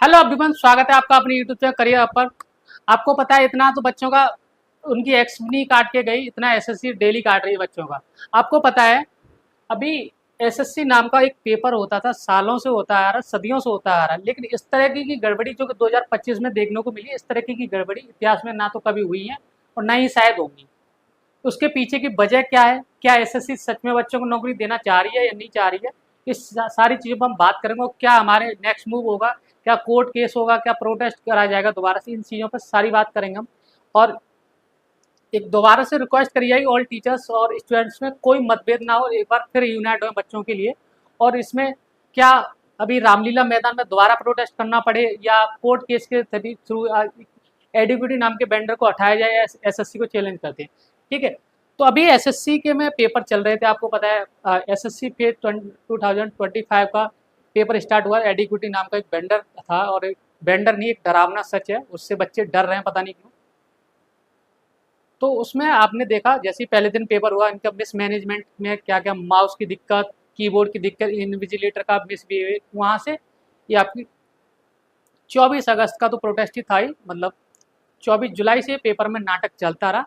Hello everyone, स्वागत है आपका अपने यूट्यूब चैनल करियर पर। आपको पता है इतना तो बच्चों का उनकी एक्स नहीं काट के गई, इतना एसएससी डेली काट रही है बच्चों का। आपको पता है अभी एसएससी नाम का एक पेपर होता था, सालों से होता आ रहा, सदियों से होता आ रहा, लेकिन इस तरह की गड़बड़ी जो कि 2025 में देखने को मिली, इस तरह की गड़बड़ी इतिहास में ना तो कभी हुई है और ना ही शायद होंगी। उसके पीछे की वजह क्या है? क्या एसएससी सच में बच्चों को नौकरी देना चाह रही है या नहीं चाह रही है? इस सारी चीज़ों पर हम बात करेंगे और क्या हमारे नेक्स्ट मूव होगा, क्या कोर्ट केस होगा, क्या प्रोटेस्ट कराया जाएगा दोबारा से, इन चीज़ों पर सारी बात करेंगे हम। और एक दोबारा से रिक्वेस्ट करी जाएगी ऑल टीचर्स और स्टूडेंट्स में कोई मतभेद ना हो, एक बार फिर यूनाइट हो बच्चों के लिए। और इसमें क्या अभी रामलीला मैदान में दोबारा प्रोटेस्ट करना पड़े या कोर्ट केस के थ्रू एडिक्विटी नाम के वेंडर को हटाया जाए या एसएससी को चैलेंज करते हैं। ठीक है, तो अभी एसएससी के में पेपर चल रहे थे, आपको पता है एसएससी पे 2025 का पेपर स्टार्ट हुआ। एडिक्विटी नाम का एक वेंडर था, और एक वेंडर नहीं, एक डरावना सच है, उससे बच्चे डर रहे हैं पता नहीं क्यों। तो उसमें आपने देखा जैसे ही पहले दिन पेपर हुआ, इनका मिसमैनेजमेंट में क्या क्या, माउस की दिक्कत, कीबोर्ड की दिक्कत, इन्विजिलेटर का मिसबिहेवियर, वहाँ से ये आपकी 24 अगस्त का तो प्रोटेस्ट ही था ही, मतलब 24 जुलाई से पेपर में नाटक चलता रहा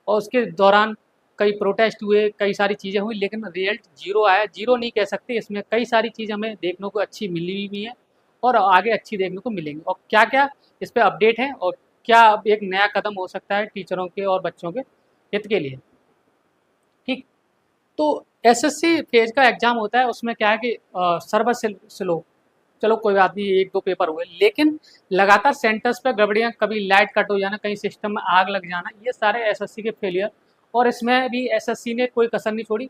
और उसके दौरान कई प्रोटेस्ट हुए, कई सारी चीज़ें हुई, लेकिन रिजल्ट जीरो आया। जीरो नहीं कह सकते, इसमें कई सारी चीज़ हमें देखने को अच्छी मिली भी है और आगे अच्छी देखने को मिलेंगी। और क्या क्या इस पर अपडेट है और क्या अब एक नया कदम हो सकता है टीचरों के और बच्चों के हित के लिए। ठीक, तो एसएससी फेज का एग्जाम होता है, उसमें क्या है कि सर्वर स्लो, चलो कोई बात नहीं, एक दो पेपर हुए, लेकिन लगातार सेंटर्स पे गड़बड़ियाँ, कभी लाइट कट हो जाना, कहीं सिस्टम में आग लग जाना, ये सारे एसएससी के फेलियर। और इसमें भी एसएससी ने कोई कसर नहीं छोड़ी।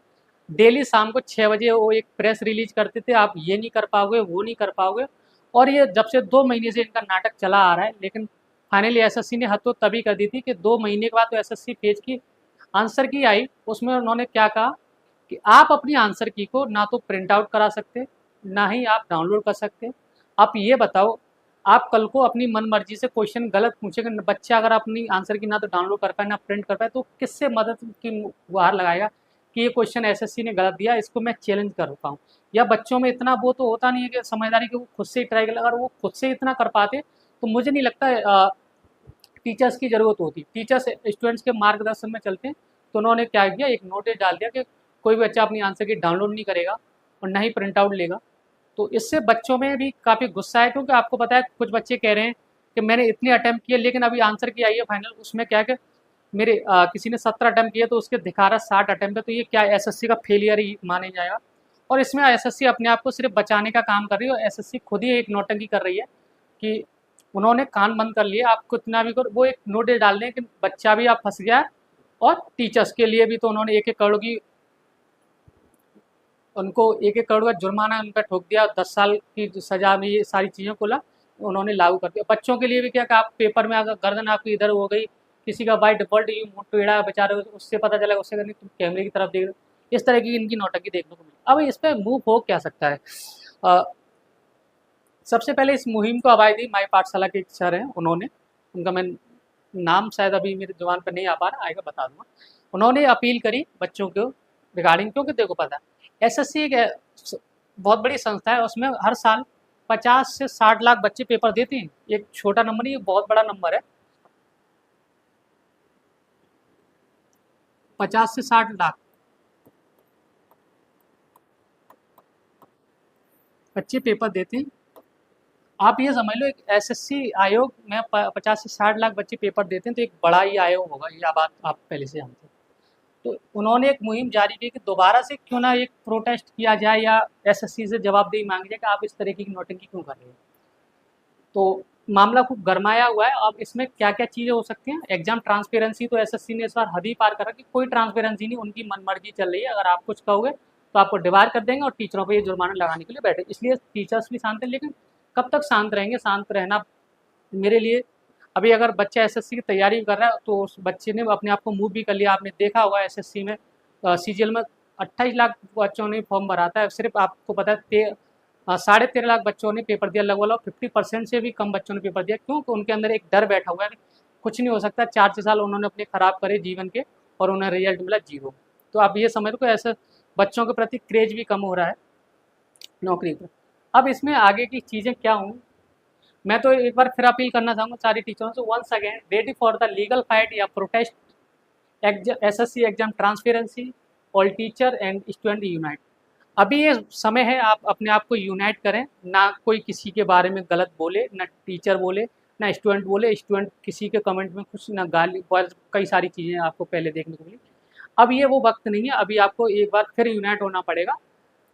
डेली शाम को 6 बजे वो एक प्रेस रिलीज करते थे, आप ये नहीं कर पाओगे, वो नहीं कर पाओगे। और ये जब से 2 महीने से इनका नाटक चला आ रहा है, लेकिन फाइनली एसएससी ने हद तो तभी कर दी थी कि 2 महीने के बाद तो एसएससी पेज की आंसर की आई। उसमें उन्होंने क्या कहा कि आप अपनी आंसर की को ना तो प्रिंट आउट करा सकते, ना ही आप डाउनलोड कर सकते। आप ये बताओ, आप कल को अपनी मन मर्जी से क्वेश्चन गलत पूछेगा, बच्चा अगर अपनी आंसर की ना तो डाउनलोड कर पाए ना प्रिंट कर पाए, तो किससे मदद की गुहार लगाएगा कि ये क्वेश्चन एसएससी ने गलत दिया, इसको मैं चैलेंज कर पाऊँ? या बच्चों में इतना वो तो होता नहीं है कि समझदारी कि वो खुद से ही ट्राई कर, अगर वो खुद से इतना कर पाते तो मुझे नहीं लगता टीचर्स की ज़रूरत होती। टीचर्स स्टूडेंट्स के मार्गदर्शन में चलते हैं। तो उन्होंने क्या किया, एक नोटिस डाल दिया कि कोई भी बच्चा अपनी आंसर की डाउनलोड नहीं करेगा और ना ही प्रिंट आउट लेगा। तो इससे बच्चों में भी काफ़ी गुस्सा है, क्योंकि आपको पता है कुछ बच्चे कह रहे हैं कि मैंने इतने अटैम्प्ट किए लेकिन अभी आंसर की आई है फाइनल, उसमें क्या है कि मेरे किसी ने 17 अटैम्प्ट किए तो उसके दिखा रहा 60 अटैम्प्ट है, तो ये क्या एसएससी का फेलियर ही माने जाएगा। और इसमें एसएससी अपने आप को सिर्फ बचाने का काम कर रही है और एसएससी खुद ही एक नौटंकी कर रही है कि उन्होंने कान बंद कर लिए, आप कितना भी करो, वो एक नोटिस डाल दें कि बच्चा भी आप फंस गया है। और टीचर्स के लिए भी तो उन्होंने 1-1 करोड़ की, उनको 1-1 करोड़ का जुर्माना उन पर ठोक दिया, 10 साल की सजा में ये सारी चीज़ों को उन्होंने लागू कर दिया। बच्चों के लिए भी क्या कि आप पेपर में अगर गर्दन आपकी इधर हो गई, किसी का बाई डिफॉल्ट यू मुंह टेढ़ा बेचारे, उससे पता चलेगा, उससे नहीं तुम कैमरे की तरफ देख रहे हो। इस तरह की इनकी नौटंकी देखने को मिली। अब इस पर मूव हो क्या सकता है? अ, सबसे पहले इस मुहिम को आवाज़ दी माई पाठशाला के एक सर हैं, उन्होंने, उनका मैं नाम शायद अभी मेरी जुबान पर नहीं आ पा रहा, आएगा बता दूंगा। उन्होंने अपील करी बच्चों को रिगार्डिंग, क्योंकि देखो पता है एसएससी एक बहुत बड़ी संस्था है, उसमें हर साल 50 से 60 लाख बच्चे पेपर देते हैं। एक छोटा नंबर नहीं, बहुत बड़ा नंबर है। 50 से 60 लाख बच्चे पेपर देते हैं। आप ये समझ लो, एक एसएससी आयोग में 50 से 60 लाख बच्चे पेपर देते हैं, तो एक बड़ा ही आयोग होगा, ये बात आप पहले से जानते हैं। तो उन्होंने एक मुहिम जारी की कि दोबारा से क्यों ना एक प्रोटेस्ट किया जाए या एसएससी से जवाबदेही मांगी जाए कि आप इस तरीके की नोटंकी क्यों कर रहे हैं। तो मामला खूब गरमाया हुआ है। अब इसमें क्या क्या चीज़ें हो सकती हैं? एग्जाम ट्रांसपेरेंसी तो एसएससी ने इस बार हद ही पार करा कि कोई ट्रांसपेरेंसी नहीं, उनकी मनमर्जी चल रही है। अगर आप कुछ कहोगे तो आपको डिबार कर देंगे और टीचरों पर ये जुर्माना लगाने के लिए बैठे, इसलिए टीचर्स भी शांत हैं। लेकिन कब तक शांत रहेंगे? शांत रहना मेरे लिए, अभी अगर बच्चा एसएससी की तैयारी कर रहा है तो उस बच्चे ने अपने आप को मूव भी कर लिया। आपने देखा होगा एसएससी में सीजीएल में 28 लाख बच्चों ने फॉर्म भरा था, सिर्फ आपको पता है 13.5 लाख बच्चों ने पेपर दिया, लगभग 50% से भी कम बच्चों ने पेपर दिया। क्यों? तो उनके अंदर एक डर बैठा हुआ है कि कुछ नहीं हो सकता। 4-6 साल उन्होंने अपने खराब करे जीवन के और उन्हें रिजल्ट मिला जीरो। तो आप ये समझ लो ऐसे बच्चों के प्रति क्रेज भी कम हो रहा है नौकरी पर। अब इसमें आगे की चीज़ें क्या होंगी? मैं तो एक बार फिर अपील करना चाहूँगा सारी टीचरों से, once again ready for the legal fight या protest SSC exam transparency, all teacher and student unite. अभी ये समय है, आप अपने आप को यूनाइट करें, ना कोई किसी के बारे में गलत बोले, ना टीचर बोले, ना स्टूडेंट बोले। स्टूडेंट किसी के कमेंट में कुछ ना गाली, बहुत कई सारी चीज़ें आपको पहले देखने को मिली। अब ये वो वक्त नहीं है, अभी आपको एक बार फिर यूनाइट होना पड़ेगा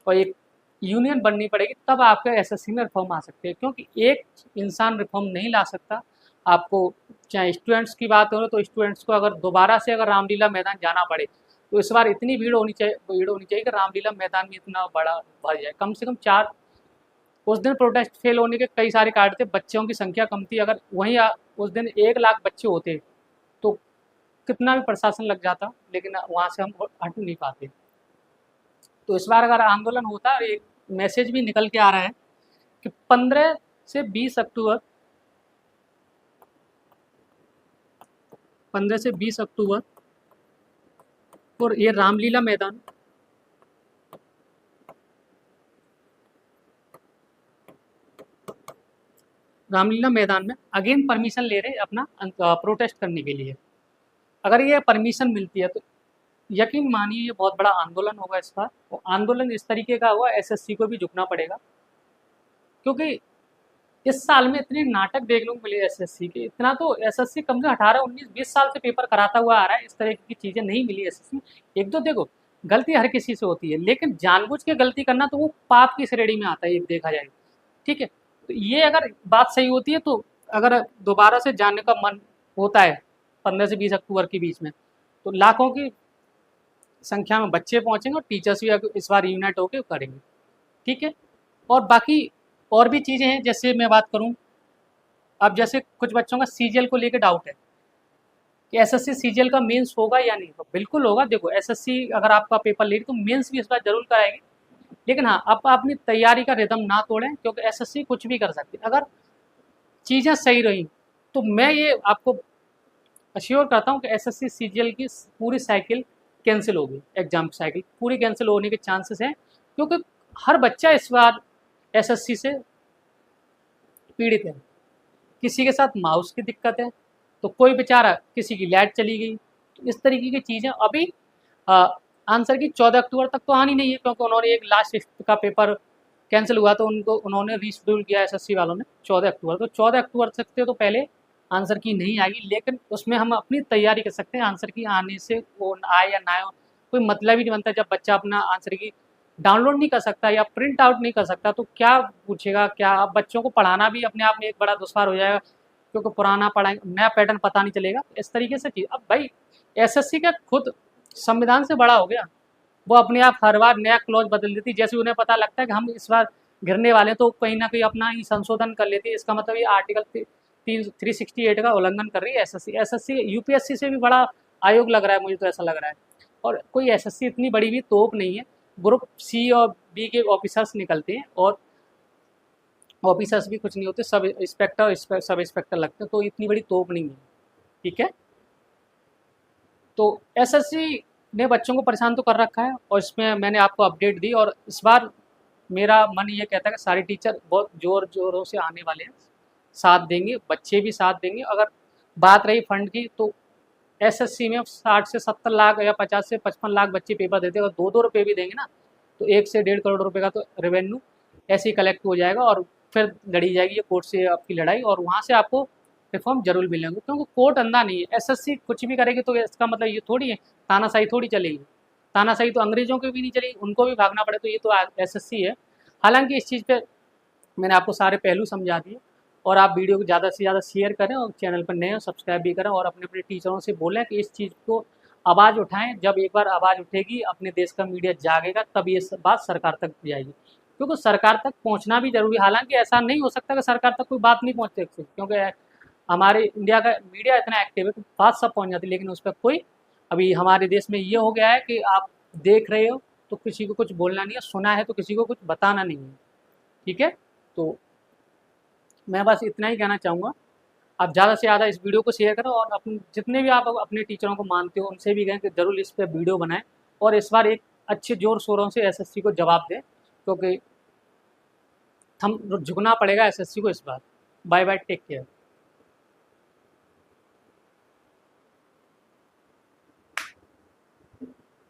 और एक यूनियन बननी पड़ेगी, तब आपके एसएससी में रिफॉर्म आ सकते हैं। क्योंकि एक इंसान रिफॉर्म नहीं ला सकता। आपको चाहे स्टूडेंट्स की बात हो तो स्टूडेंट्स को अगर दोबारा से अगर रामलीला मैदान जाना पड़े तो इस बार इतनी भीड़ होनी चाहिए कि रामलीला मैदान में इतना बड़ा भर जाए। कम से कम 4 उस दिन प्रोटेस्ट फेल होने के कई सारे कारण थे, बच्चों की संख्या कम थी। अगर वहीं उस दिन 1 लाख बच्चे होते तो कितना भी प्रशासन लग जाता, लेकिन वहाँ से हम हट नहीं पाते। तो इस बार अगर आंदोलन होता, एक मैसेज भी निकल के आ रहा है कि 15 से 20 अक्टूबर 15 से 20 अक्टूबर और ये रामलीला मैदान में अगेन परमिशन ले रहे अपना प्रोटेस्ट करने के लिए। अगर ये परमिशन मिलती है तो यकीन मानिए ये बहुत बड़ा आंदोलन होगा इस बार। और आंदोलन इस तरीके का हुआ, एसएससी को भी झुकना पड़ेगा, क्योंकि इस साल में इतने नाटक देखने को मिले एसएससी के। इतना तो एसएससी कम से 18, 19, 20 साल से पेपर कराता हुआ आ रहा है, इस तरह की चीज़ें नहीं मिली एसएससी। एक दो देखो गलती हर किसी से होती है, लेकिन जानबूझ के गलती करना तो वो पाप की श्रेणी में आता है, एक देखा जाए। ठीक है, तो ये अगर बात सही होती है तो अगर दोबारा से जानने का मन होता है 15 से 20 अक्टूबर के बीच में, तो लाखों की संख्या में बच्चे पहुंचेंगे और टीचर्स भी इस बार यूनाइट होकर करेंगे। ठीक है, और बाकी और भी चीज़ें हैं। जैसे मैं बात करूं, अब जैसे कुछ बच्चों का सीजीएल को लेकर डाउट है कि एसएससी सीजीएल का मेंस होगा या नहीं। तो बिल्कुल होगा। देखो एसएससी अगर आपका पेपर ले तो मेंस भी इस बार जरूर कराएगी, लेकिन हाँ आप अपनी तैयारी का रिदम ना तोड़ें, क्योंकि एसएससी कुछ भी कर सकती है। अगर चीज़ें सही रही तो मैं ये आपको अश्योर करता हूँ कि एसएससी सीजीएल की पूरी साइकिल कैंसिल होगी। एग्जाम साइकिल पूरी कैंसिल होने के चांसेस हैं, क्योंकि हर बच्चा इस बार एसएससी से पीड़ित है। किसी के साथ माउस की दिक्कत है, तो कोई बेचारा किसी की लाइट चली गई। तो इस तरीके की चीज़ें अभी आंसर की 14 अक्टूबर तक तो आनी नहीं है, क्योंकि उन्होंने एक लास्ट शिफ्ट का पेपर कैंसिल हुआ तो उन्होंने रीशेड्यूल किया एसएससी वालों ने 14 अक्टूबर। तो 14 अक्टूबर तक से तो पहले आंसर की नहीं आएगी, लेकिन उसमें हम अपनी तैयारी कर सकते हैं। आंसर की आने से वो आए या ना आए कोई मतलब ही नहीं बनता। जब बच्चा अपना आंसर की डाउनलोड नहीं कर सकता या प्रिंट आउट नहीं कर सकता तो क्या पूछेगा क्या। अब बच्चों को पढ़ाना भी अपने आप में एक बड़ा दुश्वार हो जाएगा, क्योंकि पुराना पढ़ाएंगे, नया पैटर्न पता नहीं चलेगा। इस तरीके से चीज़, अब भाई एसएससी का खुद संविधान से बड़ा हो गया, वो अपने आप हर बार नया क्लॉज बदल देती। जैसे उन्हें पता लगता है कि हम इस बार गिरने वाले हैं तो कहीं ना कहीं अपना ही संशोधन कर लेती है। इसका मतलब ये आर्टिकल 368 का उल्लंघन कर रही है एसएससी। एसएससी यूपीएससी से भी बड़ा आयोग लग रहा है, मुझे तो ऐसा लग रहा है। और कोई एसएससी इतनी बड़ी भी तोप नहीं है। ग्रुप सी और बी के ऑफिसर्स निकलते हैं और ऑफिसर्स भी कुछ नहीं होते, सब इंस्पेक्टर सब इंस्पेक्टर लगते हैं, तो इतनी बड़ी तोप नहीं है। ठीक है, तो एसएससी ने बच्चों को परेशान तो कर रखा है और इसमें मैंने आपको अपडेट दी। और इस बार मेरा मन ये कहता है कि सारे टीचर बहुत जोरों से आने वाले हैं, साथ देंगे, बच्चे भी साथ देंगे। अगर बात रही फंड की तो एसएससी में 60 से 70 लाख या 50 से 55 लाख बच्चे पेपर देते हैं। अगर 2-2 रुपये भी देंगे ना तो 1 से 1.5 करोड़ रुपए का तो रेवेन्यू ऐसे ही कलेक्ट हो जाएगा और फिर लड़ी जाएगी ये कोर्ट से आपकी लड़ाई, और वहाँ से आपको रिफॉर्म जरूर मिलेंगे। क्योंकि कोर्ट अंधा नहीं है। एसएससी कुछ भी करेगी तो इसका मतलब ये थोड़ी है तानाशाही थोड़ी चलेगी। तानाशाही तो अंग्रेजों की भी नहीं चलेगी, उनको भी भागना पड़े, तो ये तो एसएससी है। हालांकि इस चीज़ पे मैंने आपको सारे पहलू समझा दिए। और आप वीडियो को ज़्यादा से ज़्यादा शेयर करें और चैनल पर नए हो सब्सक्राइब भी करें और अपने अपने टीचरों से बोलें कि इस चीज़ को आवाज़ उठाएं। जब एक बार आवाज़ उठेगी, अपने देश का मीडिया जागेगा, तब ये बात सरकार तक जाएगी, क्योंकि सरकार तक पहुंचना भी जरूरी है। हालांकि ऐसा नहीं हो सकता कि सरकार तक कोई बात नहीं पहुंच सकती, क्योंकि हमारे इंडिया का मीडिया इतना एक्टिव है कि बात सब पहुंच जाती है, लेकिन उस पर कोई, अभी हमारे देश में ये हो गया है कि आप देख रहे हो तो किसी को कुछ बोलना नहीं है, सुना है तो किसी को कुछ बताना नहीं है। ठीक है, तो मैं बस इतना ही कहना चाहूँगा। आप ज़्यादा से ज़्यादा इस वीडियो को शेयर करो और अपने जितने भी आप अपने टीचरों को मानते हो उनसे भी कहें कि ज़रूर इस पर वीडियो बनाएं और इस बार एक अच्छे जोर शोरों से एसएससी को जवाब दें, क्योंकि हम झुकना पड़ेगा एसएससी को इस बार। Bye bye, take care.